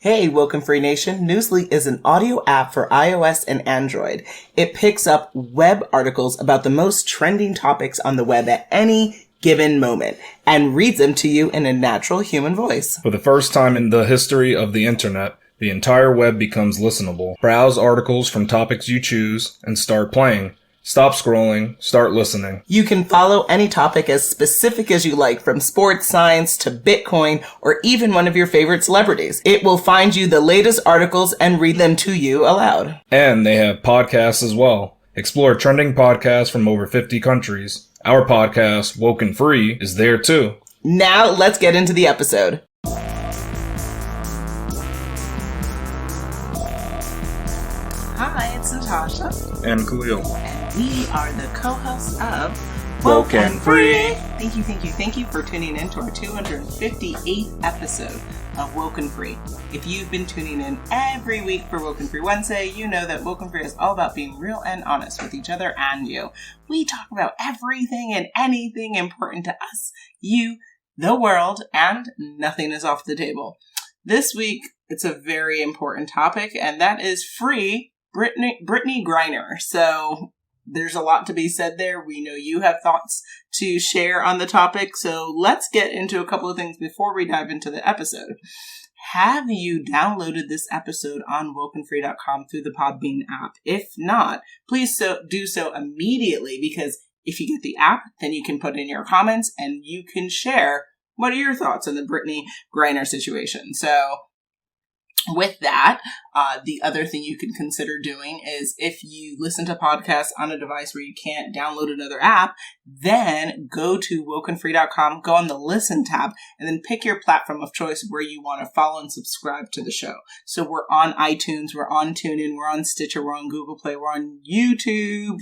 Hey, WokeNFree Nation, Newsly is an audio app for iOS and Android. It picks up web articles about the most trending topics on the web at any given moment and reads them to you in a natural human voice. For the first time in the history of the internet, the entire web becomes listenable. Browse articles from topics you choose and start playing. Stop scrolling, start listening. You can follow any topic as specific as you like, from sports, science to Bitcoin, or even one of your favorite celebrities. It will find you the latest articles and read them to you aloud. And they have podcasts as well. Explore trending podcasts from over 50 countries. Our podcast, WokeNFree, is there too. Now let's get into the episode. Hi, it's Natasha. And Khalil. We are the co-hosts of WokeNFree. Thank you for tuning in to our 258th episode of WokeNFree. If you've been tuning in every week for WokeNFree Wednesday, you know that WokeNFree is all about being real and honest with each other and you. We talk about everything and anything important to us, you, the world, and nothing is off the table. This week, it's a very important topic, and that is free Brittney Griner. So there's a lot to be said there. We know you have thoughts to share on the topic, so let's get into a couple of things before we dive into the episode. Have you downloaded this episode on WokeNFree.com through the Podbean app? If not, please do so immediately, because if you get the app, then you can put in your comments and you can share what are your thoughts on the Brittney Griner situation. So with that, the other thing you can consider doing is, if you listen to podcasts on a device where you can't download another app, then go to WokeNFree.com, go on the Listen tab, and then pick your platform of choice where you want to follow and subscribe to the show. So we're on iTunes, we're on TuneIn, we're on Stitcher, we're on Google Play, we're on YouTube.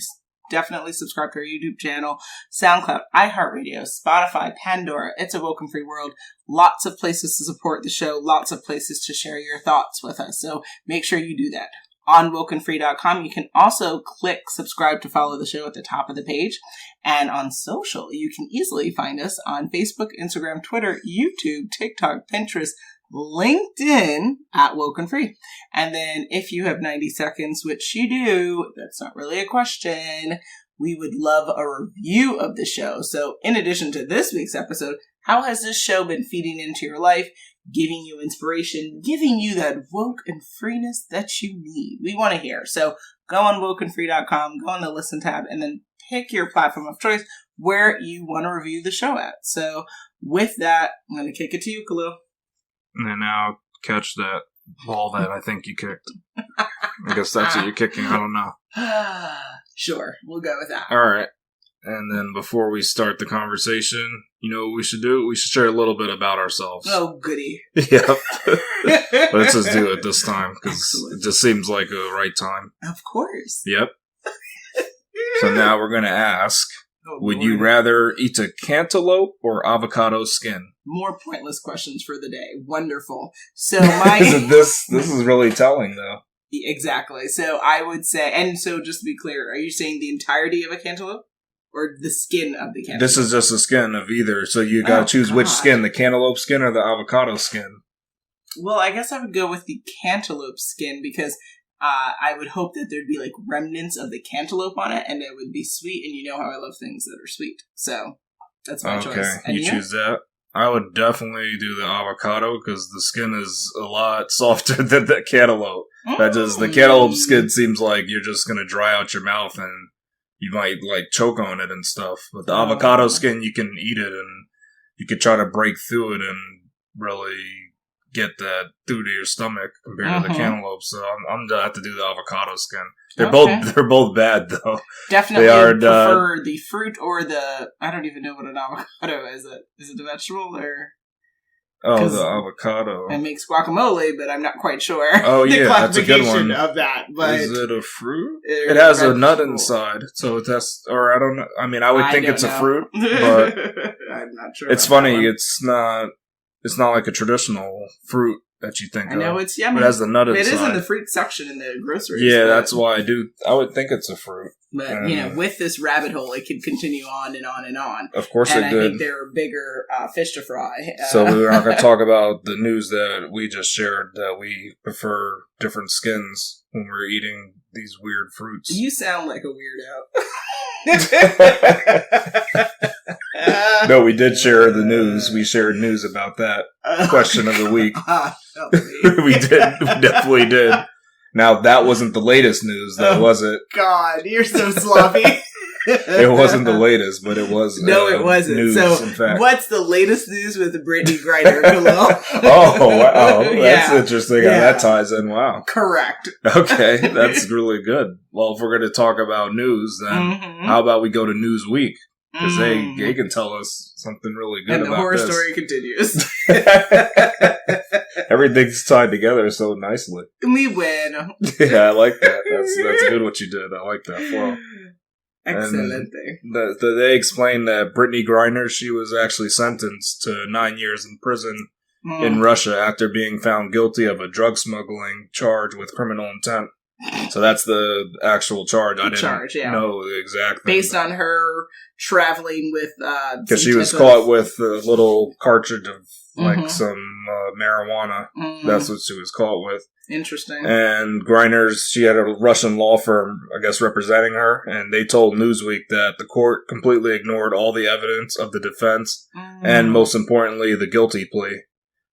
Definitely subscribe to our YouTube channel, SoundCloud, iHeartRadio, Spotify, Pandora. It's a WokeNFree world. Lots of places to support the show, lots of places to share your thoughts with us. So make sure you do that. On WokeNFree.com, you can also click subscribe to follow the show at the top of the page. And on social, you can easily find us on Facebook, Instagram, Twitter, YouTube, TikTok, Pinterest, LinkedIn at WokeNFree. And then if you have 90 seconds, which you do, that's not really a question, we would love a review of the show. So in addition to this week's episode, how has this show been feeding into your life, giving you inspiration, giving you that woke and freeness that you need? We want to hear. So go on WokeNFree.com, go on the Listen tab, and then pick your platform of choice where you want to review the show at. So with that, I'm going to kick it to you, Khalil. And now catch that ball that I think you kicked. I guess that's what you're kicking. I don't know. Sure, we'll go with that. All right. And then before we start the conversation, you know what we should do? We should share a little bit about ourselves. Oh, goody. Yep. Let's just do it this time, because it just seems like a right time. Of course. Yep. So now we're going to ask, would you rather eat a cantaloupe or avocado skin? More pointless questions for the day. Wonderful. So my this is really telling, though. Exactly. So I would say, and so just to be clear, are you saying the entirety of a cantaloupe or the skin of the cantaloupe? This is just the skin of either. So you got to choose which skin, the cantaloupe skin or the avocado skin. Well, I guess I would go with the cantaloupe skin, because I would hope that there'd be like remnants of the cantaloupe on it, and it would be sweet. And you know how I love things that are sweet. So that's my choice. Okay, you choose that. I would definitely do the avocado, because the skin is a lot softer than the cantaloupe. The cantaloupe skin seems like you're just going to dry out your mouth and you might like choke on it and stuff. But the avocado skin, you can eat it and you could try to break through it and really get that through to your stomach compared to the cantaloupe. So I'm gonna have to do the avocado skin. They're both bad though. Definitely prefer the fruit or the, I don't even know what an avocado is. Is it a vegetable or? Oh, the avocado. It makes guacamole, but I'm not quite sure. Oh yeah, that's a good one. Of that, but is it a fruit? It has a nut inside, so it has. Or I don't know. I mean, I would think it's a fruit, but I'm not sure. It's funny. It's not like a traditional fruit that you think I know of. it's yummy. It has the nut inside. It is in the fruit section in the groceries. Yeah, that's why I would think it's a fruit. But, with this rabbit hole, it could continue on and on and on. Of course and it I did. think there are bigger fish to fry. So we're not going to talk about the news that we just shared, that we prefer different skins when we're eating these weird fruits. You sound like a weirdo. No, we did share the news. We shared news about that question of the week. We did. We definitely did. Now, that wasn't the latest news, though, was it? God, you're so sloppy. It wasn't the latest, but it was. No, it wasn't. News, so, in fact. What's the latest news with Brittney Griner, Khalil? Oh, wow. That's interesting how that ties in. Wow. Correct. Okay, that's really good. Well, if we're going to talk about news, then how about we go to Newsweek? Because they can tell us something really good about this. And the horror story continues. Everything's tied together so nicely. We win. Yeah, I like that. That's good what you did. I like that. Well, excellent. They explained that Brittney Griner, she was actually sentenced to 9 years in prison in Russia after being found guilty of a drug smuggling charge with criminal intent. So that's the actual charge. I didn't know the exact thing. Based on her traveling with... Because she was caught with a little cartridge of some marijuana. That's what she was caught with. Interesting. And she had a Russian law firm, I guess, representing her. And they told Newsweek that the court completely ignored all the evidence of the defense. And most importantly, the guilty plea.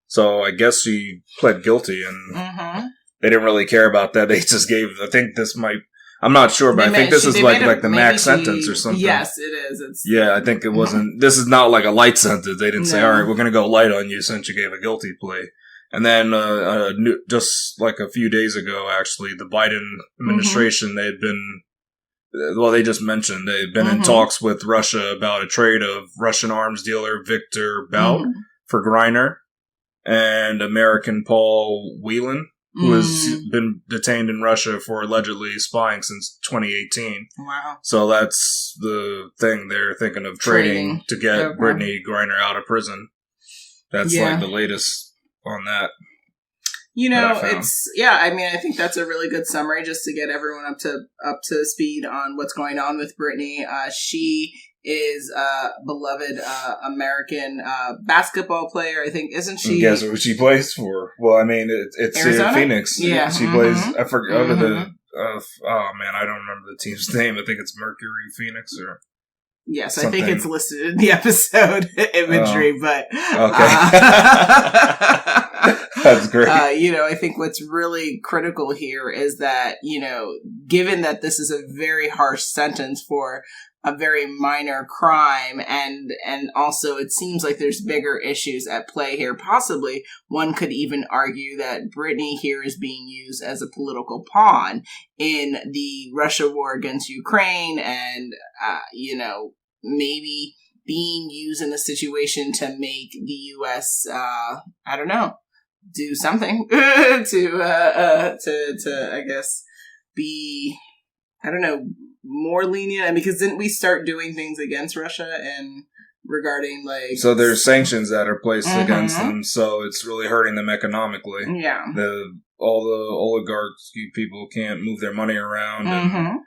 So I guess she pled guilty and... They didn't really care about that. They just gave, I think this might, I'm not sure, but I think this is like the max sentence or something. Yes, it is. Yeah, I think it wasn't, this is not like a light sentence. They didn't say, all right, we're going to go light on you since you gave a guilty plea. And then, just like a few days ago, actually, the Biden administration, they just mentioned they've been in talks with Russia about a trade of Russian arms dealer Victor Bout for Griner and American Paul Whelan, who has been detained in Russia for allegedly spying since 2018. Wow. So that's the thing they're thinking of trading to get Brittney Griner out of prison. That's like the latest on that. I think that's a really good summary just to get everyone up to speed on what's going on with Brittney. She is a beloved American basketball player, I think, isn't she? Guess who she plays for? Well, I mean, it's Phoenix. Yeah. She plays, I forget, I don't remember the team's name. I think it's Mercury Phoenix or... Yes, something. I think it's listed in the episode imagery, but... Okay. That's great. I think what's really critical here is that, given that this is a very harsh sentence for a very minor crime, and also it seems like there's bigger issues at play here. Possibly, one could even argue that Brittney here is being used as a political pawn in the Russia war against Ukraine, and, maybe being used in a situation to make the U.S., do something to I guess, be, more lenient, because didn't we start doing things against Russia and regarding so there's sanctions that are placed against them, so it's really hurting them economically. Yeah. All the oligarchs people can't move their money around, and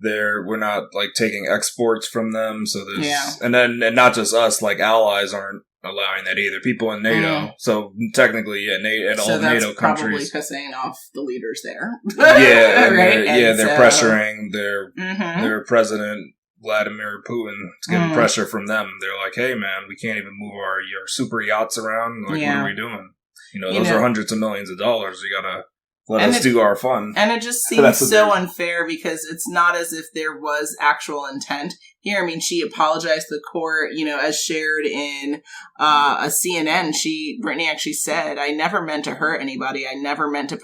we're not taking exports from them, so there's and not just us, allies aren't allowing that either. People in NATO. So technically, all the NATO countries. Probably pissing off the leaders there. Yeah, right? They're pressuring their president Vladimir Putin. It's getting pressure from them. They're like, "Hey, man, we can't even move your super yachts around. What are we doing? Those are hundreds of millions of dollars. You gotta let us do our fun." And it just seems so unfair, because it's not as if there was actual intent here. I mean, she apologized to the court, as shared in a CNN. Brittney actually said, "I never meant to hurt anybody. I never meant to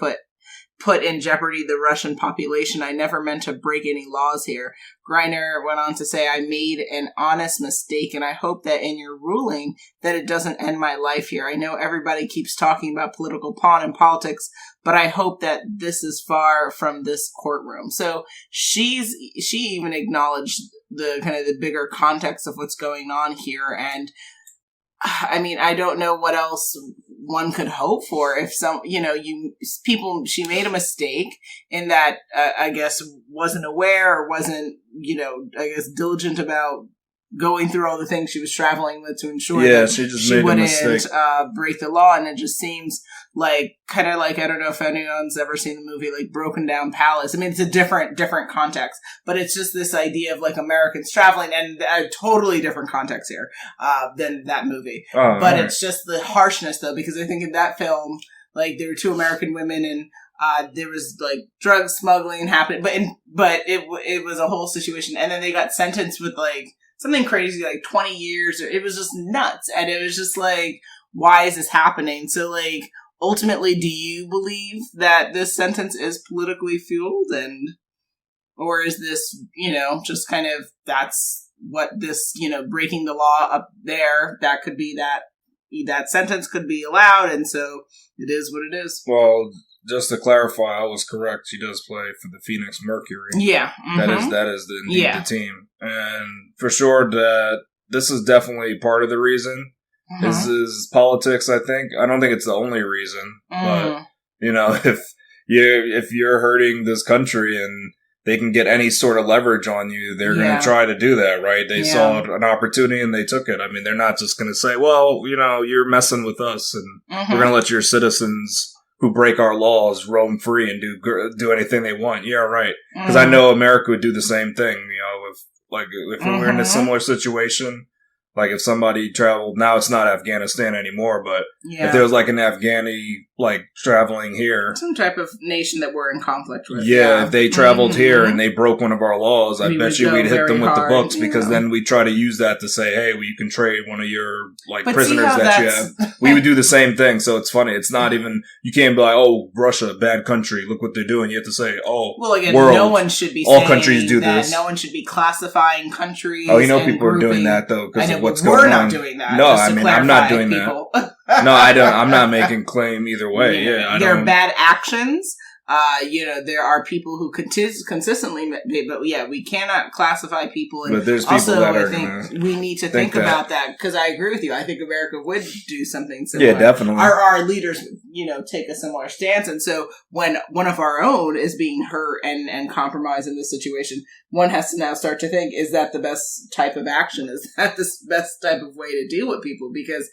put in jeopardy the Russian population. I never meant to break any laws here." Griner went on to say, "I made an honest mistake, and I hope that in your ruling that it doesn't end my life here. I know everybody keeps talking about political pawn and politics, but I hope that this is far from this courtroom." So she even acknowledged the kind of the bigger context of what's going on here. And I mean, I don't know what else one could hope for if she made a mistake in that, I guess, wasn't aware or wasn't, I guess, diligent about going through all the things she was traveling with to ensure that she wouldn't break the law. And it just seems like, kind of like, I don't know if anyone's ever seen the movie, like Broken Down Palace. I mean, it's a different context, but it's just this idea of like Americans traveling, and a totally different context here than that movie. But it's just the harshness, though, because I think in that film, like, there were two American women, and there was like drug smuggling happening, but it was a whole situation, and then they got sentenced with like something crazy, like 20 years. It was just nuts. And it was just like, why is this happening? So, like, ultimately, do you believe that this sentence is politically fueled? Or is this, just kind of, that's what this, breaking the law up there, that could be that sentence could be allowed. And so it is what it is. Well, just to clarify, I was correct. She does play for the Phoenix Mercury. Yeah. Mm-hmm. That is the team. And for sure that this is definitely part of the reason. Mm-hmm. Is politics, I think. I don't think it's the only reason. But, if you're hurting this country and they can get any sort of leverage on you, they're going to try to do that, right? They saw an opportunity and they took it. I mean, they're not just going to say, well, you're messing with us and we're going to let your citizens who break our laws roam free and do anything they want. Yeah, right. Because I know America would do the same thing, if we were in a similar situation. Like, if somebody traveled, now it's not Afghanistan anymore, but if there was, like, an Afghani, like, traveling here. Some type of nation that we're in conflict with. Yeah, if they traveled here and they broke one of our laws, I bet you we'd hit them with the books, because then we'd try to use that to say, hey, well, you can trade one of your, like, prisoners that you have. We would do the same thing, so it's funny. It's not even, you can't be like, oh, Russia, bad country, look what they're doing. You have to say, oh, well, again, world, no one should be all countries do this. No one should be classifying countries. Oh, people are doing that, though, because of what's going on. We're not doing that. No, I mean, I'm not doing that. No, I don't. I'm not making claim either way. There are bad actions. There are people who consistently, but we cannot classify people. And but there's people also, that I are think we need to think about that, because I agree with you. I think America would do something similar. Yeah, definitely. Our leaders, take a similar stance. And so when one of our own is being hurt and compromised in this situation, one has to now start to think, is that the best type of action? Is that the best type of way to deal with people? Because,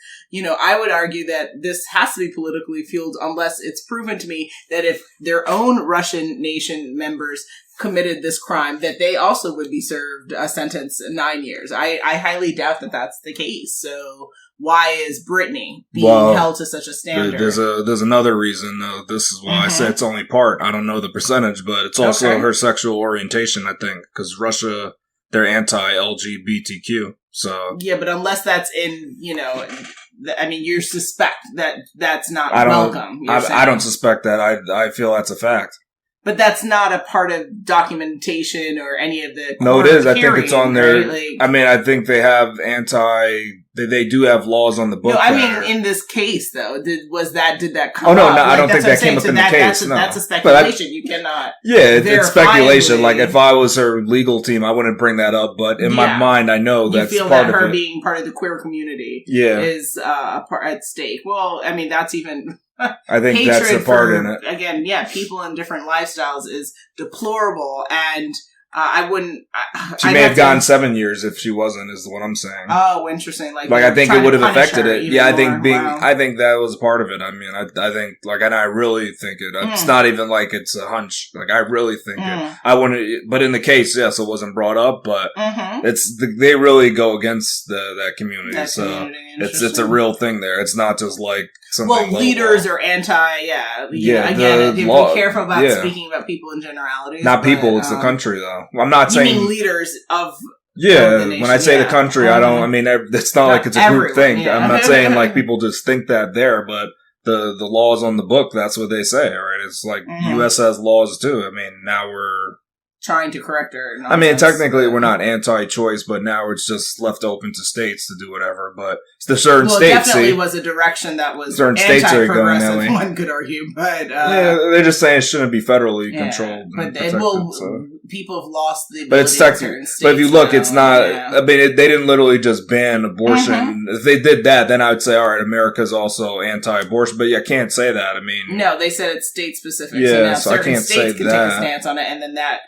I would argue that this has to be politically fueled, unless it's proven to me that if their own Russian nation members committed this crime, that they also would be served a sentence 9 years. I highly doubt that that's the case. So why is Brittney being held to such a standard? There's another reason. This is why I say it's only part. I don't know the percentage, but it's also her sexual orientation, I think, because Russia, they're anti-LGBTQ. So yeah, but unless that's in, you suspect that that's not welcome. I don't suspect that. I feel that's a fact. But that's not a part of documentation or any of the. No, it is. I think it's on their. Right? I think they have They do have laws on the book. No, in this case, though, did that come up? Oh, no, I don't think that came up in the case. That's a speculation. You cannot. Yeah, it's speculation. Like, if I was her legal team, I wouldn't bring that up. But in my mind, I know that's part of it. You feel that her being part of the queer community is at stake. Well, that's even. I think that's a part in it. Again, people in different lifestyles is deplorable, and I wouldn't. She may have gotten 7 years if she wasn't, is what I'm saying. Oh, interesting. Like I think it would have affected it. Yeah, I think I think that was part of it. I think and I really think it. It's not even like it's a hunch. Like, I really think it. I wouldn't. But in the case, yes, it wasn't brought up. But they really go against that community. It's a real thing there. It's not just like. Well, leaders are anti, again, be careful about speaking about people in generalities. Not people, it's the country, though. I'm not saying... You mean leaders of the nation, when I say the country, I don't... it's not like it's a group thing. Yeah. I'm not saying, like, people just think that there, but the laws on the book, that's what they say, right? It's like, U.S. has laws, too. Now we're... trying to correct her. Technically we're not anti-choice, but now it's just left open to states to do whatever. But the certain states, it definitely was a direction that was certain states are going that way. One could argue, but they're just saying it shouldn't be federally controlled. But people have lost the ability but it's technically. But if you look, it's not. Yeah. I mean, they didn't literally just ban abortion. Mm-hmm. If they did that, then I would say, all right, America's also anti-abortion. But you can't say that. I mean, no, they said it's state specific. Yeah, so now so I certain can't states say can that. take a stance on it, and then that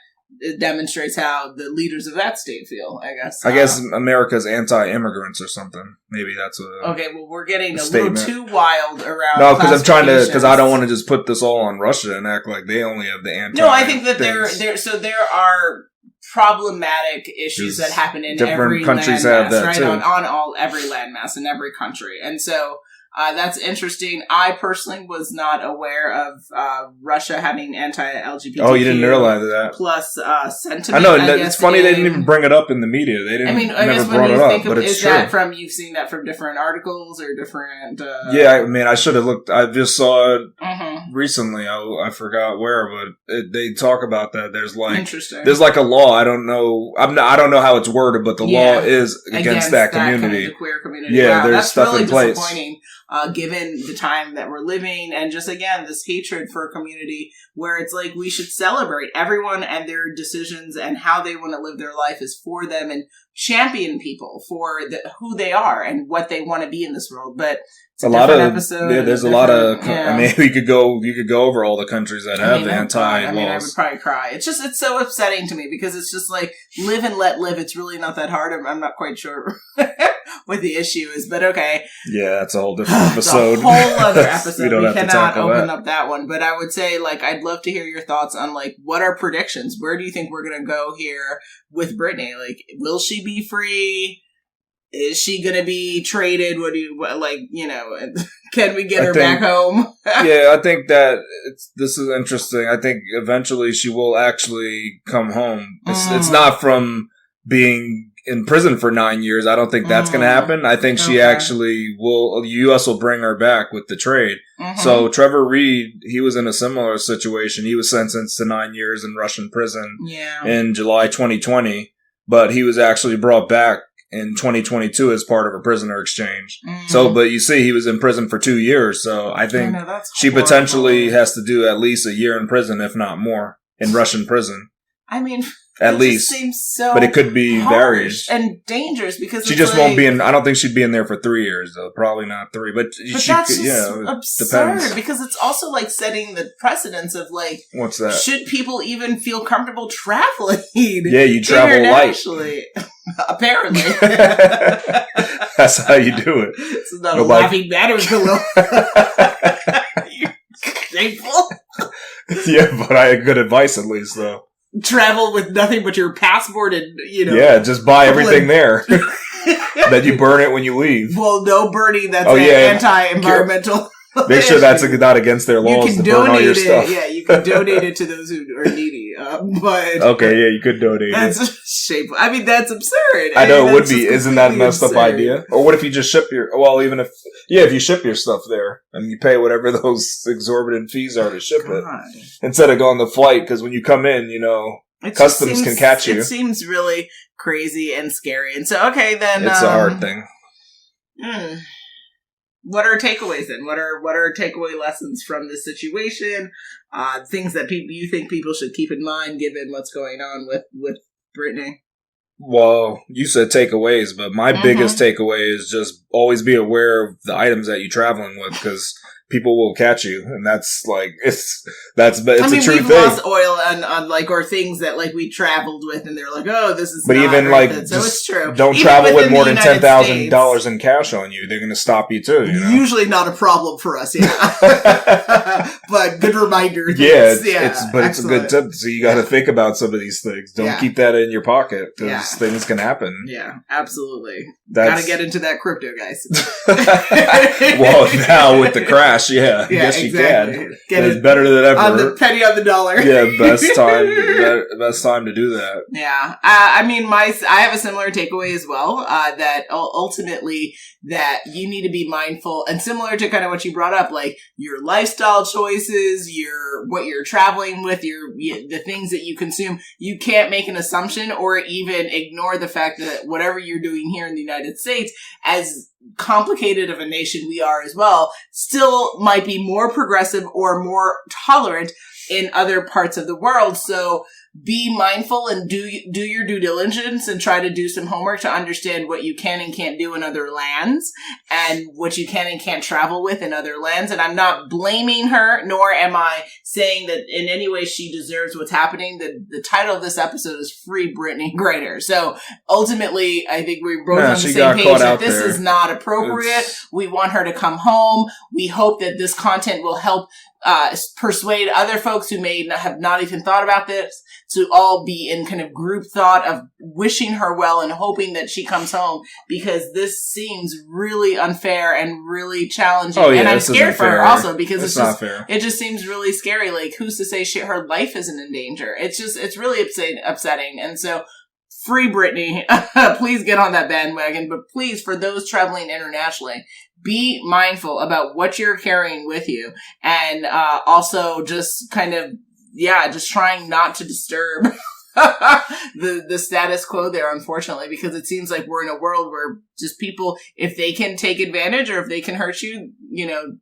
demonstrates how the leaders of that state feel. I guess. I guess America's anti-immigrants or something. Maybe that's a Okay, well, we're getting a statement. little too wild around. No, because I'm trying to. Because I don't classifications. want to just put this all on Russia and act like they only have the anti. No, I think that things. there are problematic issues that happen in Different every countries landmass, have that, right? too. On every landmass in every country, and so that's interesting. I personally was not aware of Russia having anti-LGBTQ. Oh, you didn't realize that. Plus sentiment. I know. I It's guess, funny they didn't even bring it up in the media. They didn't. I mean, I never guess when brought you it up, think of, but it's is true. that from you've seen that from different articles or different? Yeah, I mean, I should have looked. I just saw it Mm-hmm. recently. I forgot where, but they talk about that. Interesting. There's like a law. I don't know. I don't know how it's worded, but the law is against that community. Kind of the queer community. Yeah, wow, there's that's stuff really in place. disappointing. Given the time that we're living, and just again this hatred for a community where it's like we should celebrate everyone and their decisions and how they want to live their life is for them, and champion people for who they are and what they want to be in this world. But it's a lot of episode. Yeah, there's a lot of. Yeah. I mean, you could go over all the countries that have the anti laws. I mean, I would probably cry. It's so upsetting to me because it's just like live and let live. It's really not that hard. I'm not quite sure what the issue is, but okay. Yeah, that's a whole different episode. It's a whole other episode. We We cannot open up that one. But I would say, like, I'd love to hear your thoughts on, like, what are predictions? Where do you think we're going to go here with Brittney? Like, will she be free? Is she going to be traded? What do you, like, you know, can we get her back home? Yeah, I think that this is interesting. I think eventually she will actually come home. It's not from being in prison for 9 years. I don't think that's going to happen. I think she actually will, the U.S. will bring her back with the trade. So Trevor Reed, he was in a similar situation. He was sentenced to 9 years in Russian prison in July 2020, but he was actually brought back in 2022 as part of a prisoner exchange. So, but you see, he was in prison for 2 years. So I think she potentially has to do at least a year in prison, if not more, in Russian prison. I mean, at it least just seems so but it could be varied and dangerous because she just won't be in. I don't think she'd be in there for 3 years though. Probably not 3, but she that's could. Just Yeah, absurd depends. because it's also like setting the precedence of like what's that? Should people even feel comfortable traveling? Yeah, you travel light. Apparently, that's how you do it. It's not a laughing matter, Khalil. Shameful. Yeah, but I had good advice at least though. Travel with nothing but your passport and, you know. Yeah, just buy everything there. Then you burn it when you leave. Well, no burning. That's anti-environmental. Make sure that's not against their laws to burn all your stuff. Yeah, you can donate it to those who are needy. But okay, yeah, you could donate that's it. Shameful. I mean, that's absurd. I know it would be. Isn't that a messed up idea? Or what if you just ship even if you ship your stuff there and you pay whatever those exorbitant fees are to ship it instead of going the flight, because when you come in, you know, customs can catch you. It seems really crazy and scary. And so, okay, then it's a hard thing. What are takeaways then? What are takeaway lessons from this situation? Things that you think people should keep in mind given what's going on with Brittney? Well, you said takeaways, but my biggest takeaway is just always be aware of the items that you're traveling with, because people will catch you, and that's like it's a true thing. We've lost oil on like or things that like we traveled with, and they're like, oh, this is. But not even right, like, so it's true. Don't even travel with more than $10,000 $10,000 in cash on you. They're going to stop you too. You know? Usually not a problem for us, but good reminder. It's a good tip. So you got to think about some of these things. Don't keep that in your pocket because things can happen. Yeah, absolutely. Got to get into that crypto, guys. Well, now with the crash. Yeah, I guess exactly. You can. Get it better than ever. On the penny on the dollar. Yeah, best time to do that. Yeah. I mean, I have a similar takeaway as well, that ultimately that you need to be mindful, and similar to kind of what you brought up, like your lifestyle choices, what you're traveling with, the things that you consume. You can't make an assumption or even ignore the fact that whatever you're doing here in the United States, as complicated of a nation we are as well, still might be more progressive or more tolerant in other parts of the world. So be mindful and do your due diligence and try to do some homework to understand what you can and can't do in other lands and what you can and can't travel with in other lands. And I'm not blaming her, nor am I saying that in any way she deserves what's happening. The title of this episode is Free Brittney Griner. So ultimately, I think we're both on the same page that this is not appropriate. We want her to come home. We hope that this content will help persuade other folks who may have not even thought about this to all be in kind of group thought of wishing her well and hoping that she comes home, because this seems really unfair and really challenging. Oh, yeah, and I'm scared for her also, because it's not fair. It just seems really scary. Like, who's to say her life isn't in danger? It's really upsetting. And so, free Brittney. Please get on that bandwagon. But please, for those traveling internationally, be mindful about what you're carrying with you. And also just kind of, just trying not to disturb the status quo there, unfortunately, because it seems like we're in a world where just people, if they can take advantage or if they can hurt you,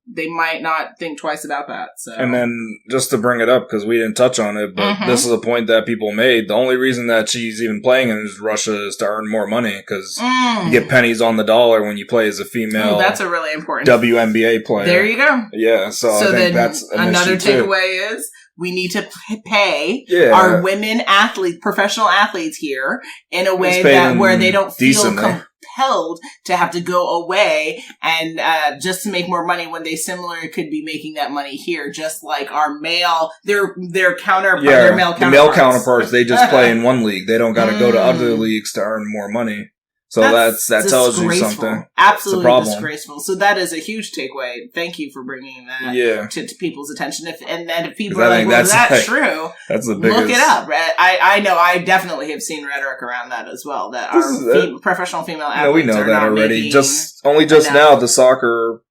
they might not think twice about that. So, and then just to bring it up, because we didn't touch on it, but this is a point that people made. The only reason that she's even playing in Russia is to earn more money, because you get pennies on the dollar when you play as a female. That's a really important WNBA player. There you go. Yeah, so I think that's an another takeaway is we need to pay our women athletes, professional athletes here in a way that where they don't feel compelled to have to go away and just to make more money when they similarly could be making that money here, just like our male, their counterparts. Yeah, the male counterparts, they just play in one league. They don't got to go to other leagues to earn more money. So that tells you something. Absolutely disgraceful. So that is a huge takeaway. Thank you for bringing that to people's attention. If people are like, well, that's true, that's the biggest. Look it up. I know I definitely have seen rhetoric around that as well, that our professional female athletes we know that already. Just now the soccer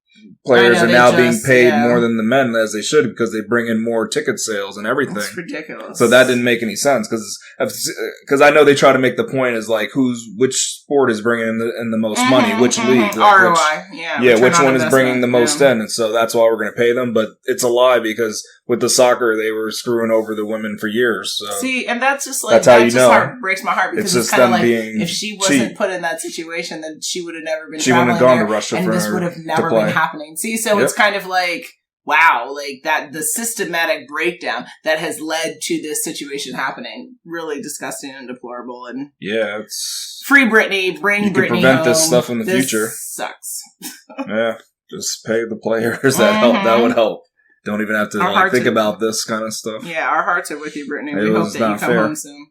players are now being paid more than the men, as they should, because they bring in more ticket sales and everything. It's ridiculous. So that didn't make any sense, because I know they try to make the point is like which sport is bringing in the most money, which league, ROI, which one is bringing the most in, and so that's why we're going to pay them. But it's a lie, because with the soccer they were screwing over the women for years. So. See, and that's just like breaks my heart, because it's kind of like if she wasn't put in that situation, then she would have never been. She wouldn't have gone to Russia, and this would have never been happening. See, so it's kind of like, wow, like that, the systematic breakdown that has led to this situation happening. Really disgusting and deplorable. And it's free Brittney, bring Brittney home. Prevent this stuff in the future. Sucks. Just pay the players. That would help. Don't even have to think about this kind of stuff. Yeah, our hearts are with you, Brittney. We hope that you come home soon.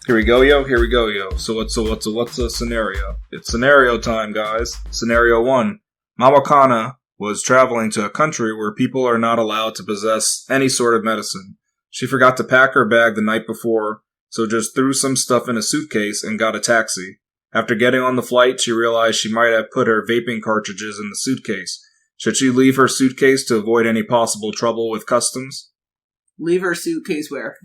Here we go, yo. So what's a scenario? It's scenario time, guys. Scenario 1. Mama Kana was traveling to a country where people are not allowed to possess any sort of medicine. She forgot to pack her bag the night before, so just threw some stuff in a suitcase and got a taxi. After getting on the flight, she realized she might have put her vaping cartridges in the suitcase. Should she leave her suitcase to avoid any possible trouble with customs? Leave her suitcase where?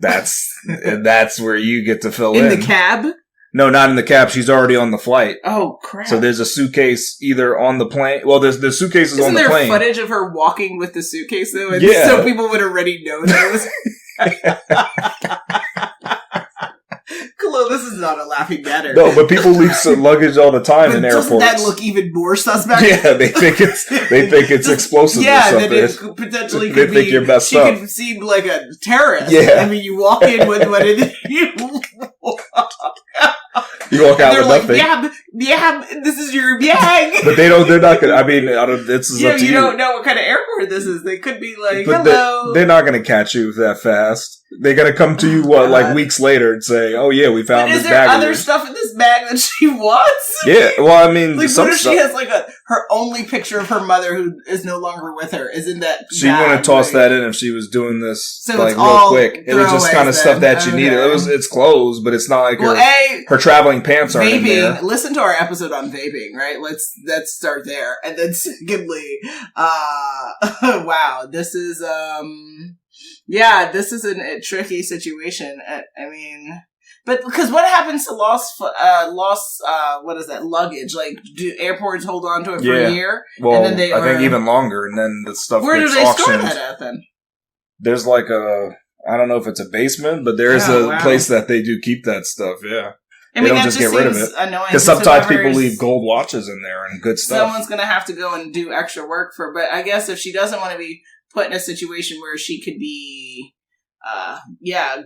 That's where you get to fill in. In the cab? No, not in the cab. She's already on the flight. Oh, crap. So there's a suitcase either on the plane. Well, the suitcase is on the plane. Isn't there footage of her walking with the suitcase, though? And so people would already know that it was... This is not a laughing matter. No, but people leave luggage all the time in airports. Doesn't that look even more suspect? Yeah, they think it's explosive. Yeah, that it potentially could be. She could seem like a terrorist. Yeah, I mean, you walk in with what it is. You walk out with nothing. Yeah, this is your bag. But they're not gonna. I mean, this is up to you. You don't know what kind of airport this is. They could be like, hello. They're not gonna catch you that fast. They're gonna come to you like weeks later and say, "Oh yeah, we found this bag." Is there other stuff in this bag that she wants? Yeah, well, I mean, like, what if she has like her only picture of her mother who is no longer with her? Isn't that she wouldn't toss that in if she was doing this like real quick? It was just kind of stuff that she needed. It's clothes, but it's not like her traveling pants aren't in there. Listen to our episode on vaping, right? Let's start there, and then secondly, wow, this is this is a tricky situation. I mean, But because what happens to lost what is that, luggage? Like, do airports hold on to it for a year? Well, and then I think even longer, and then the stuff where gets do they auctioned. store that at then? There's like I don't know if it's a basement, but there's a place that they do keep that stuff, yeah. I mean, they don't just get rid of it. Because sometimes people leave gold watches in there and good stuff. Someone's going to have to go and do extra work but I guess if she doesn't want to be put in a situation where she could be,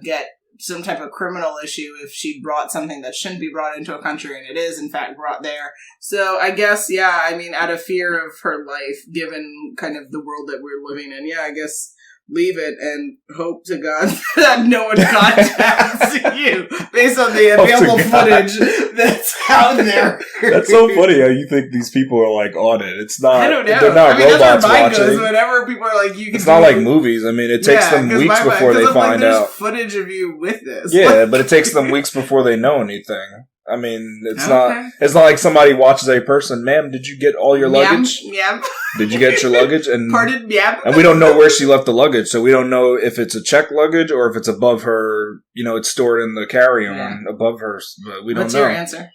get some type of criminal issue if she brought something that shouldn't be brought into a country and it is in fact brought there. So I guess, out of fear of her life, given kind of the world that we're living in, I guess leave it and hope to God that no one contacts you based on the available footage that's out there. That's so funny how you think these people are like on it. It's not. I don't know. They're not robots that's where mine watching. goes. Whenever people are like, it's not like movies. I mean, it takes them weeks before they find out. Footage of you with this. Yeah, but it takes them weeks before they know anything. I mean, it's not like somebody watches a person. Ma'am, did you get all your luggage? Yep. Did you get your luggage? And pardon? Yep. And we don't know where she left the luggage, so we don't know if it's a checked luggage or if it's above her. It's stored in the carry-on above her. But we don't know. What's your answer?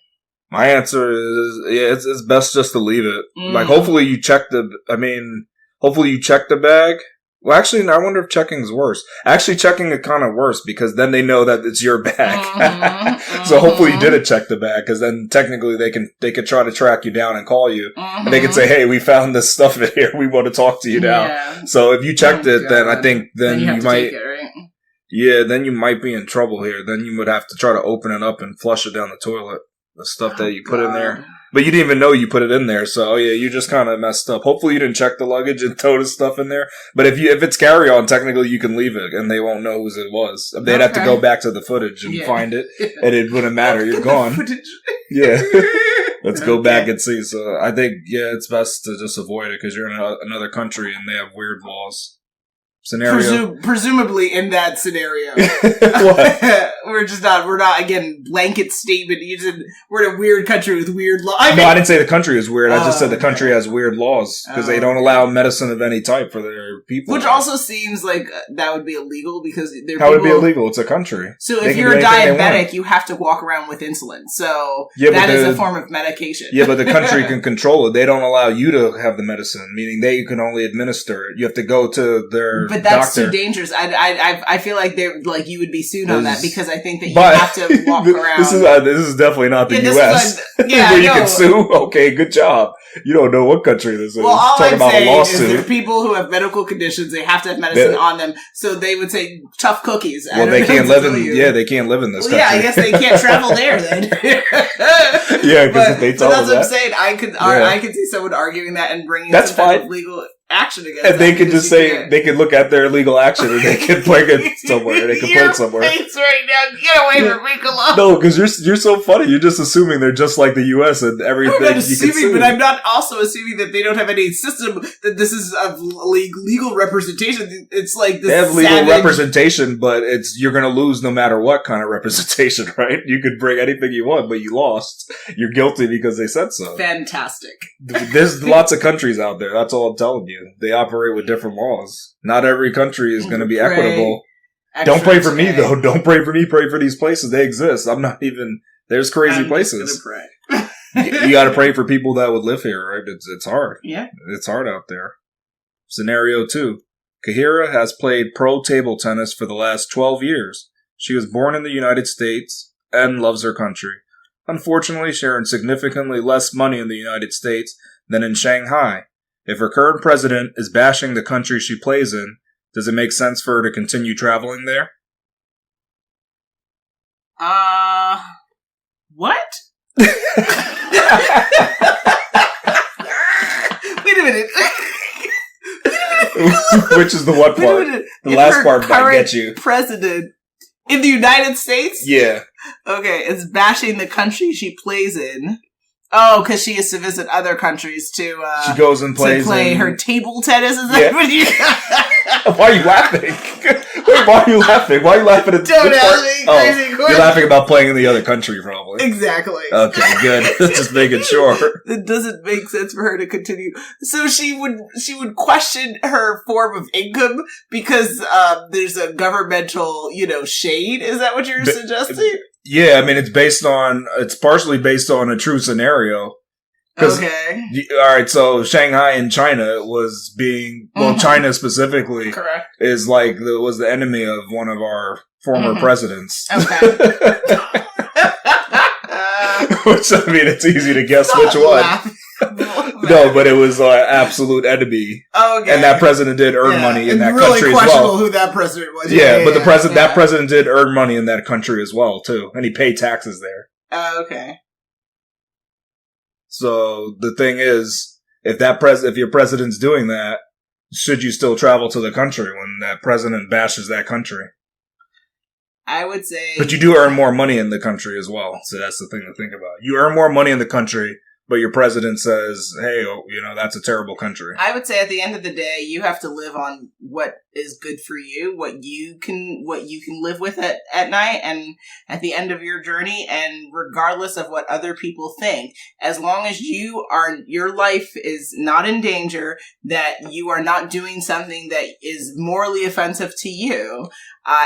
My answer is, it's best just to leave it. Like, hopefully you check the bag. Well, actually, I wonder if checking's worse. Actually, checking is kind of worse because then they know that it's your bag. So hopefully you didn't check the bag because then technically they could try to track you down and call you. And they could say, hey, we found this stuff in here. We want to talk to you now. Yeah. So if you checked it, then I think then you might. Take it, right? Yeah, then you might be in trouble here. Then you would have to try to open it up and flush it down the toilet. The stuff that you put in there. But you didn't even know you put it in there, so you just kind of messed up. Hopefully you didn't check the luggage and throw the stuff in there. But if it's carry-on, technically you can leave it, and they won't know whose it was. They'd have to go back to the footage and find it, and it wouldn't matter. You're gone. Yeah. Let's go back and see. So I think, it's best to just avoid it, because you're in another country, and they have weird laws. Scenario. Presumably in that scenario. We're not, again, blanket statement. We're in a weird country with weird laws. No, I didn't say the country is weird. I just said the country has weird laws because they don't allow medicine of any type for their people. Which also seems like that would be illegal because How would it be illegal? It's a country. So if you're a diabetic, you have to walk around with insulin. So that is a form of medication. Yeah, but the country can control it. They don't allow you to have the medicine, meaning they can only administer it. You have to go to their But that's doctor. Too dangerous. I feel like you would be sued on that because I think that you have to walk around. This is definitely not the U.S. Where you can sue. Okay, good job. You don't know what country this is. Well, all I'm saying is there are people who have medical conditions. They have to have medicine on them, so they would say tough cookies. Well, they can't live in. Yeah, they can't live in this country. Yeah, I guess they can't travel there then. Yeah, because they told that's what I'm saying. I could see someone arguing that and bringing some type of legal action against and they could just say they could look at their legal action and they could bring it somewhere. They could put it somewhere. Face right now, get away from me, Cologne. No, because you're so funny. You're just assuming they're just like the U.S. and everything. I'm not assuming, but I'm not also assuming that they don't have any system that this is of legal representation. It's like this. They have legal representation, but you're going to lose no matter what kind of representation, right? You could bring anything you want, but you lost. You're guilty because they said so. Fantastic. There's lots of countries out there. That's all I'm telling you. They operate with different laws. Not every country is going to be equitable. Don't pray for me, though. Don't pray for me. Pray for these places. They exist. I'm not even... There's crazy places. You got to pray for people that would live here, right? It's hard. Yeah. It's hard out there. Scenario 2. Kahira has played pro table tennis for the last 12 years. She was born in the United States and loves her country. Unfortunately, she earns significantly less money in the United States than in Shanghai. If her current president is bashing the country she plays in, does it make sense for her to continue traveling there? What? Wait a minute. Which is the what part? The last part might get you. President in the United States? Yeah. Okay, it's bashing the country she plays in. Oh, because she has to visit other countries to she goes and plays to play her table tennis. Is that what you? Why are you laughing? Wait, why are you laughing? Why are you laughing at? Don't ask me crazy questions. You're laughing about playing in the other country, probably. Exactly. Okay, good. Just making sure. It doesn't make sense for her to continue. So she would question her form of income because there's a governmental, shade. Is that what you're suggesting? Yeah, I mean, it's partially based on a true scenario. Okay. Alright, so Shanghai in China was being, China specifically correct. is was the enemy of one of our former presidents. Okay. Which, I mean, it's easy to guess which one. No, but it was absolute enemy. Okay. And that president did earn money in that really country as well. questionable who that president was. Yeah, but that president did earn money in that country as well, too. And he paid taxes there. Okay. So the thing is, if your president's doing that, should you still travel to the country when that president bashes that country? I would say... But you do earn more money in the country as well. So that's the thing to think about. You earn more money in the country, but your president says, hey, that's a terrible country. I would say at the end of the day, you have to live on what is good for you, what you can live with at night and at the end of your journey. And regardless of what other people think, as long as your life is not in danger, that you are not doing something that is morally offensive to you,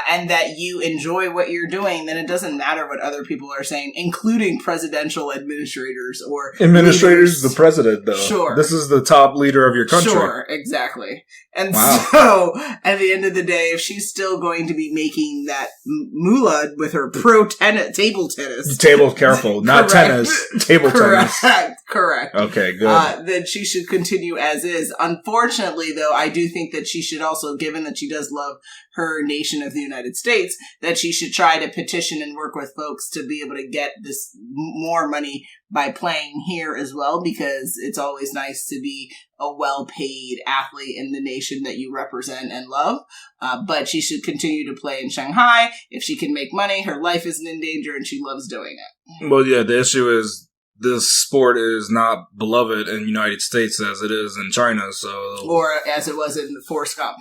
and that you enjoy what you're doing, then it doesn't matter what other people are saying, including presidential administrators or administrators. The president, though. Sure, this is the top leader of your country. Sure, exactly. And so, at the end of the day, if she's still going to be making that moolah with her table tennis, careful, not tennis, table tennis. Correct. Okay, good. Then she should continue as is. Unfortunately, though, I do think that she should also, given that she does love her nation of the United States, that she should try to petition and work with folks to be able to get this more money by playing here as well, because it's always nice to be a well-paid athlete in the nation that you represent and love. But she should continue to play in Shanghai. If she can make money, her life isn't in danger and she loves doing it. Well, yeah, the issue is this sport is not beloved in the United States as it is in China, so... Or as it was in Forrest Gump.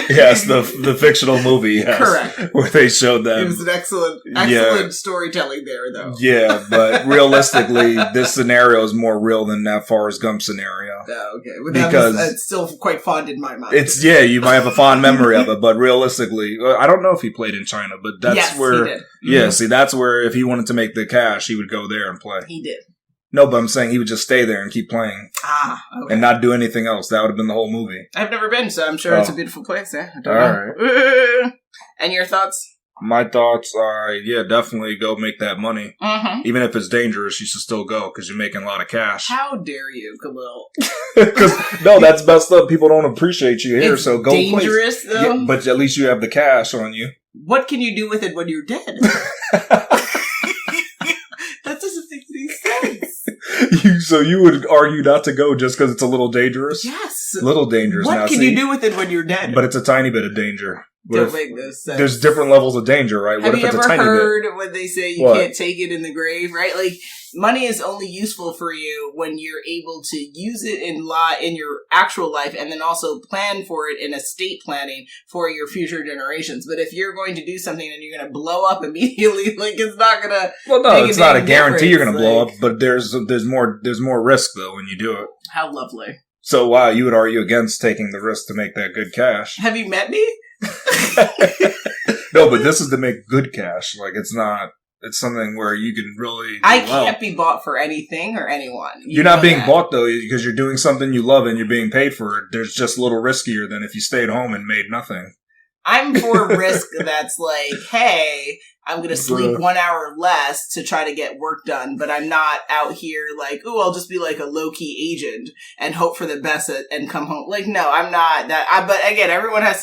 Yes, the fictional movie, yes, correct, where they showed them. It was an excellent storytelling there, though. Yeah, but realistically, this scenario is more real than that Forrest Gump scenario. Oh, okay, well, because it's still quite fond in my mind. You might have a fond memory of it, but realistically, I don't know if he played in China, but that's where. He did. Yeah, see, that's where if he wanted to make the cash, he would go there and play. He did. No, but I'm saying he would just stay there and keep playing. Okay. And not do anything else. That would have been the whole movie. I've never been, so I'm sure it's a beautiful place. Yeah, I don't know. Right. And your thoughts? My thoughts are, definitely go make that money. Mm-hmm. Even if it's dangerous, you should still go because you're making a lot of cash. How dare you, Khalil? No, that's messed up. People don't appreciate you here, so go play. It's dangerous, though? Yeah, but at least you have the cash on you. What can you do with it when you're dead? That doesn't make any sense. So you would argue not to go just because it's a little dangerous? Yes. Little dangerous. What can you do with it when you're dead? But it's a tiny bit of danger. Don't make no sense. There's different levels of danger, right? Have you ever heard when they say you can't take it in the grave, right? Like, money is only useful for you when you're able to use it in your actual life and then also plan for it in estate planning for your future generations. But if you're going to do something and you're going to blow up immediately, like, it's not going to... Well, no, it's not a guarantee you're going to blow up, but there's more risk, though, when you do it. How lovely. So, wow, you would argue against taking the risk to make that good cash. Have you met me? No, but this is to make good cash. Like, it's something where you can really... I can't be bought for anything or anyone. You're not being bought, though, because you're doing something you love and you're being paid for it. There's just a little riskier than if you stayed home and made nothing. I'm for risk that's like, hey, I'm going to sleep 1 hour less to try to get work done, but I'm not out here like, ooh, I'll just be like a low-key agent and hope for the best and come home. Like, no, I'm not that. But again, everyone has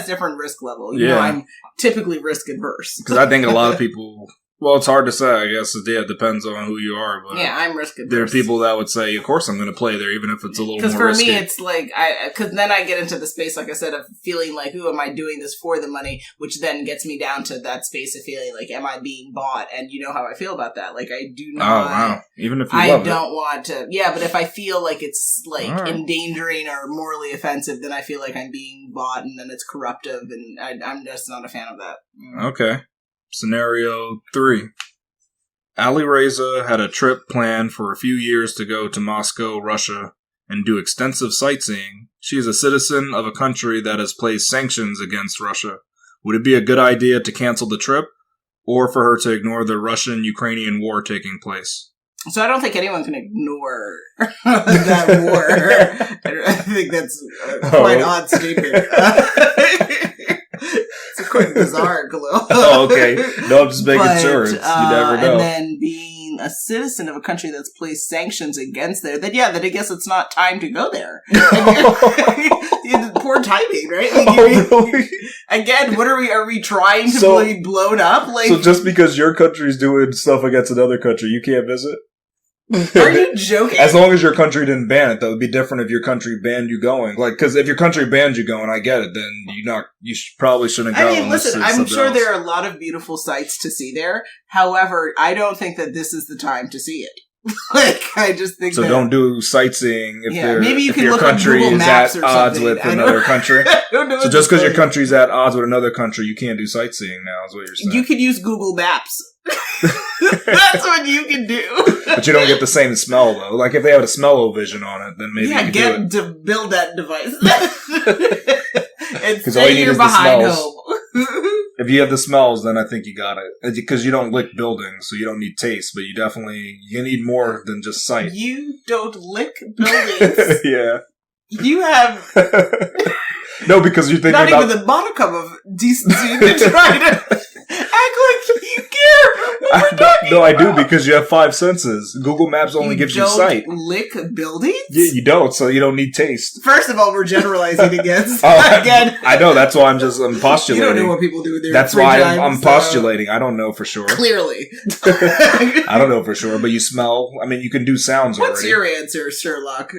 different risk level. You know, I'm typically risk adverse. Because I think a lot of people... Well, it's hard to say, I guess. It depends on who you are. But yeah, I'm risk averse. There are people that would say, of course I'm going to play there, even if it's a little more risky. Because for me, it's like, because then I get into the space, like I said, of feeling like, ooh, am I doing this for the money? Which then gets me down to that space of feeling like, am I being bought? And you know how I feel about that. Like, I do not. Oh, wow. Even if you love it. I don't want to. Yeah, but if I feel like it's, like, endangering or morally offensive, then I feel like I'm being bought and then it's corruptive. And I'm just not a fan of that. Okay. Scenario 3. Ali Reza had a trip planned for a few years to go to Moscow, Russia, and do extensive sightseeing. She is a citizen of a country that has placed sanctions against Russia. Would it be a good idea to cancel the trip, or for her to ignore the Russian-Ukrainian war taking place. So I don't think anyone can ignore that war. I think that's a quite odd statement. It's quite bizarre, Khalil. Oh, okay. No, I'm just making sure. You never know. And then being a citizen of a country that's placed sanctions against there, then I guess it's not time to go there. Poor timing, right? Like, really? Again, what are we trying to be blown up? Like, so just because your country's doing stuff against another country, you can't visit? Are you joking? As long as your country didn't ban it, that would be different if your country banned you going. Like, because if your country banned you going, I get it. Then probably shouldn't go. I mean, listen, I'm sure there are a lot of beautiful sights to see there. However, I don't think that this is the time to see it. Like, I just think so. Don't do sightsightseeing if maybe you can your look country on Google is Maps at or odds something. with another country. So just because your country's at odds with another country, you can't do sightseeing now. Is what you're saying? You can use Google Maps. That's what you can do. But you don't get the same smell though. Like if they have a smell-o-vision on it, then maybe you can get do it. to build that device. And because all you need is the smells. home. If you have the smells, then I think you got it. Because you don't lick buildings, so you don't need taste. But you need more than just sight. You don't lick buildings. Yeah. You have no, because you're thinking not about even the modicum of decency to try to act like you care. No, I do because you have 5 senses. Google Maps only gives you sight. Lick buildings? Yeah, you don't, so you don't need taste. First of all, we're generalizing against again. I know, that's why I'm postulating. You don't know what people do with their That's free why time, I'm postulating. I don't know for sure. Clearly. I don't know for sure, but you smell. I mean, you can do sounds already. What's your answer, Sherlock?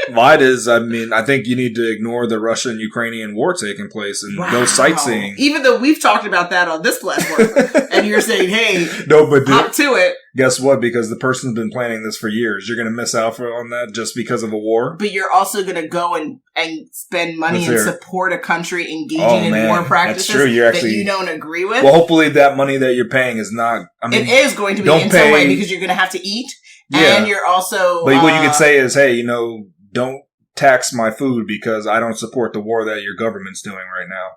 Mine is, I think you need to ignore the Russian-Ukrainian war taking place and go sightseeing. Even though we've talked about that on this platform, and you're saying, hey, hop to it. Guess what? Because the person's been planning this for years. You're going to miss out on that just because of a war? But you're also going to go and spend money and support a country engaging in war practices that you don't agree with? Well, hopefully that money that you're paying is not... it is going to be in some way because you're going to have to eat. Yeah. And you're also... But what you could say is, hey, don't tax my food because I don't support the war that your government's doing right now.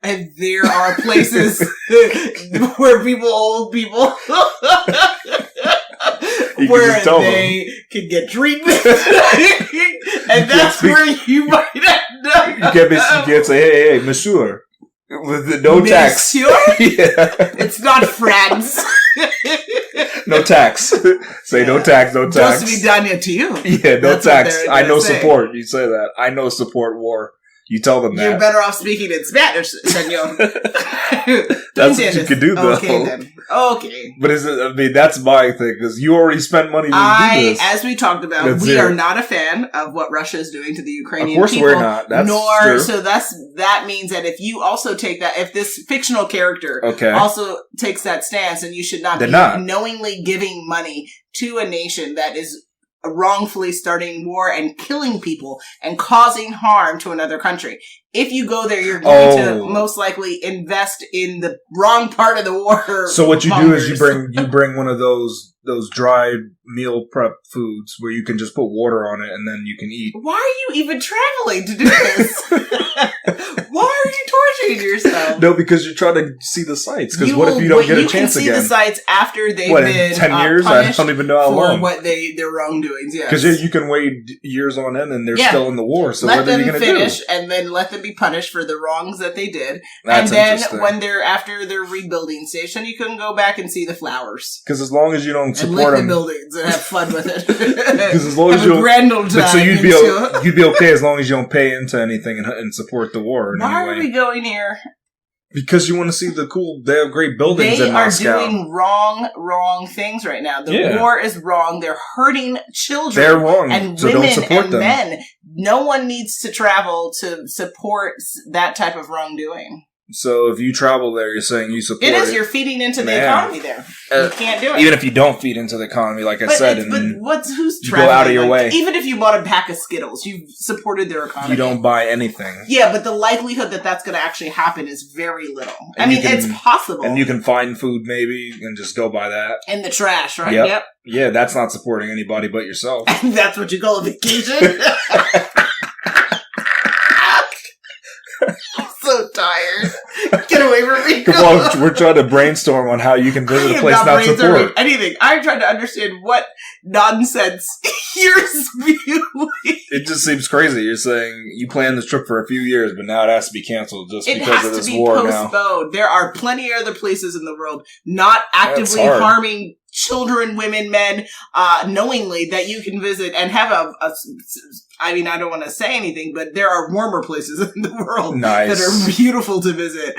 And there are places where old people, where they can get treatment. And that's where you might end up. You can't say, hey, monsieur. With no tax. Yeah. It's not France. No tax. Say no tax, no tax. Just be done to you. Yeah, no tax. I know support. You say that. I know support war. You tell them that. You're better off speaking in Spanish, senor. That's what you can do, though. Okay, then. Okay. But that's my thing, because you already spent money to do this. As we talked about, we are not a fan of what Russia is doing to the Ukrainian people. Of course we're not. That's true. So that means that if you also take that, if this fictional character also takes that stance, then you should not be knowingly giving money to a nation that is wrongfully starting war and killing people and causing harm to another country. If you go there, you're going to most likely invest in the wrong part of the war. So what you do is you bring one of those dried meal prep foods where you can just put water on it and then you can eat. Why are you even traveling to do this? Why are you torturing yourself? No, because you're trying to see the sights. Because what if you don't get a chance again? You can see the sights after they've been 10 years? I don't even know how long. For what their wrongdoings, yes. Because you can wait years on end and they're still in the war. So what are you going to do? Let them finish and then let them be punished for the wrongs that they did. That's and then when after their rebuilding station, you can go back and see the flowers. Because as long as you don't support and lick them, the buildings and have fun with it. Because as long as you grand old time. So you'd be okay as long as you don't pay into anything and support the war. Why are we going here? Because you want to see they have great buildings in Moscow. They are doing wrong things right now. The war is wrong. They're hurting children. They're wrong. And so women don't support and them. Men. No one needs to travel to support that type of wrongdoing. So if you travel there, you're saying you support it. It is. You're feeding into the economy there. You can't do it. Even if you don't feed into the economy, like I said. Who's you go out of your way. Even if you bought a pack of Skittles, you've supported their economy. You don't buy anything. Yeah, but the likelihood that that's going to actually happen is very little. It's possible. And you can find food maybe and just go buy that. In the trash, right? Yep. Yeah, that's not supporting anybody but yourself. And that's what you call a vacation? I'm so tired. away from me. Come on, we're trying to brainstorm on how you can visit a place not support. Anything. I'm trying to understand what nonsense you're spewing. It just seems crazy. You're saying you planned this trip for a few years, but now it has to be canceled just because of this war now. It has to be postponed. There are plenty of other places in the world not actively harming children, women, men, knowingly, that you can visit and have I mean, I don't want to say anything, but there are warmer places in the world that are beautiful to visit.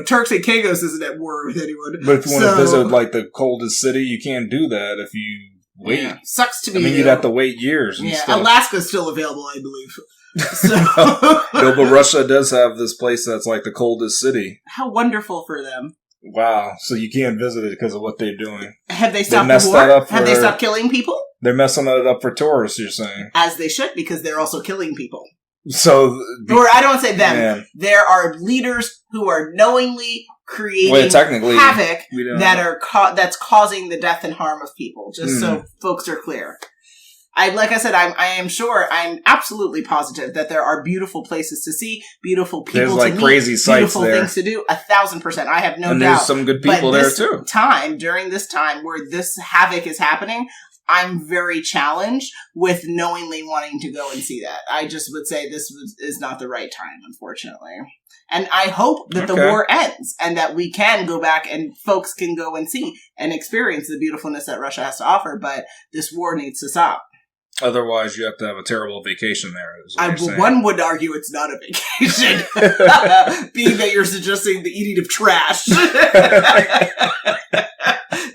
Turks and Caicos isn't at war with anyone. But if you want to visit, like, the coldest city, you can't do that if you wait. Yeah. Sucks to be. I mean, you'd have to wait years and stuff. Alaska's still available, I believe. So. No, but Russia does have this place that's like the coldest city. How wonderful for them. Wow. So you can't visit it because of what they're doing. Have they stopped the war? Have they stopped killing people? They're messing it up for tourists, you're saying. As they should, because they're also killing people. So... Or I don't want to say them. Man. There are leaders who are knowingly creating havoc that's causing the death and harm of people, just so folks are clear. Like I said, I'm absolutely positive that there are beautiful places to see, beautiful people to meet, crazy sights beautiful things to do. 1,000%. I have no doubt. And there's some good people there too. During this time where this havoc is happening, I'm very challenged with knowingly wanting to go and see that. I just would say this is not the right time, unfortunately. And I hope that the war ends and that we can go back and folks can go and see and experience the beautifulness that Russia has to offer. But this war needs to stop. Otherwise, you have to have a terrible vacation there. One would argue it's not a vacation, being that you're suggesting the eating of trash.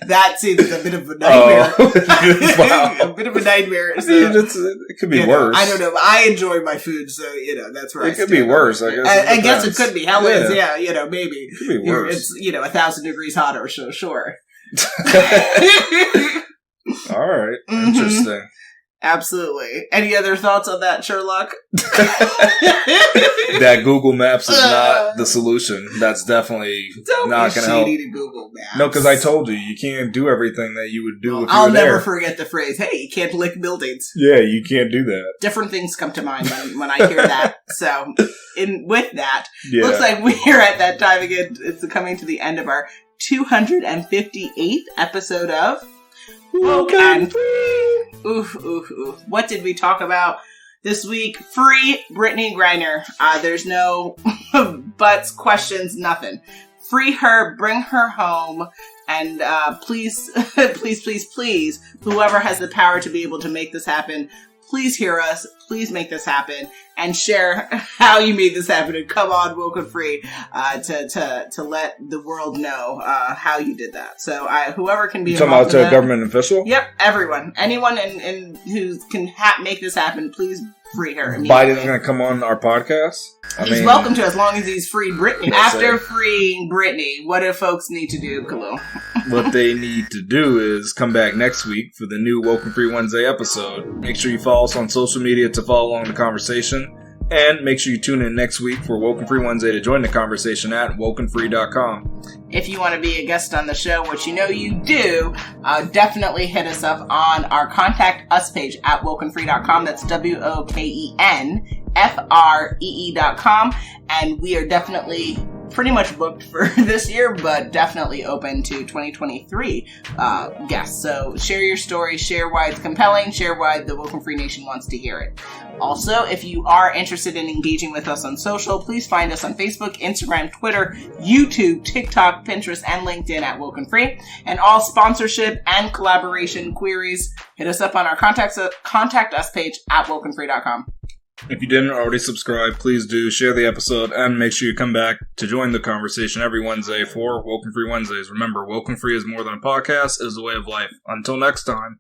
That seems a bit of a nightmare. Wow. A bit of a nightmare. So, it could be worse. I don't know. I enjoy my food, so, that's where it could be worse, I guess. I guess it could be. Hell is, maybe. It could be worse. It's, 1,000 degrees hotter, so sure. All right. Interesting. Absolutely. Any other thoughts on that, Sherlock? That Google Maps is not the solution. That's definitely not going to help. To Google Maps. No, because I told you can't do everything that you would do if you were there. I'll never forget the phrase, hey, you can't lick buildings. Yeah, you can't do that. Different things come to mind when I hear that. So, with that, looks like we're at that time again. It's coming to the end of our 258th episode of WokeNFree. Oof. What did we talk about this week? Free Brittney Griner. There's no buts, questions, nothing. Free her, bring her home, and please, whoever has the power to be able to make this happen, please hear us. Please make this happen and share how you made this happen. And come on, WokeNFree, to let the world know how you did that. So whoever can be involved talking about a government official? Yep, everyone. Anyone who can make this happen, please free her immediately. Biden's going to come on our podcast? He's welcome to, as long as he's freed Brittney. After freeing Brittney, what do folks need to do, Khalil? What they need to do is come back next week for the new WokeNFree Wednesday episode. Make sure you follow us on social media to follow along the conversation. And make sure you tune in next week for WokeNFree Wednesday to join the conversation at WokeNFree.com. If you want to be a guest on the show, which you know you do, definitely hit us up on our Contact Us page at WokeNFree.com. That's WokenFree.com. And we are definitely pretty much booked for this year, but definitely open to 2023 guests. So share your story, share why it's compelling, share why the WokeNFree Nation wants to hear it. Also, if you are interested in engaging with us on social, please find us on Facebook, Instagram, Twitter, YouTube, TikTok, Pinterest, and LinkedIn at WokeNFree. And all sponsorship and collaboration queries, hit us up on our Contact Us page at WokenFree.com. If you didn't already subscribe, please do share the episode and make sure you come back to join the conversation every Wednesday for WokeNFree Wednesdays. Remember, WokeNFree is more than a podcast, it is a way of life. Until next time.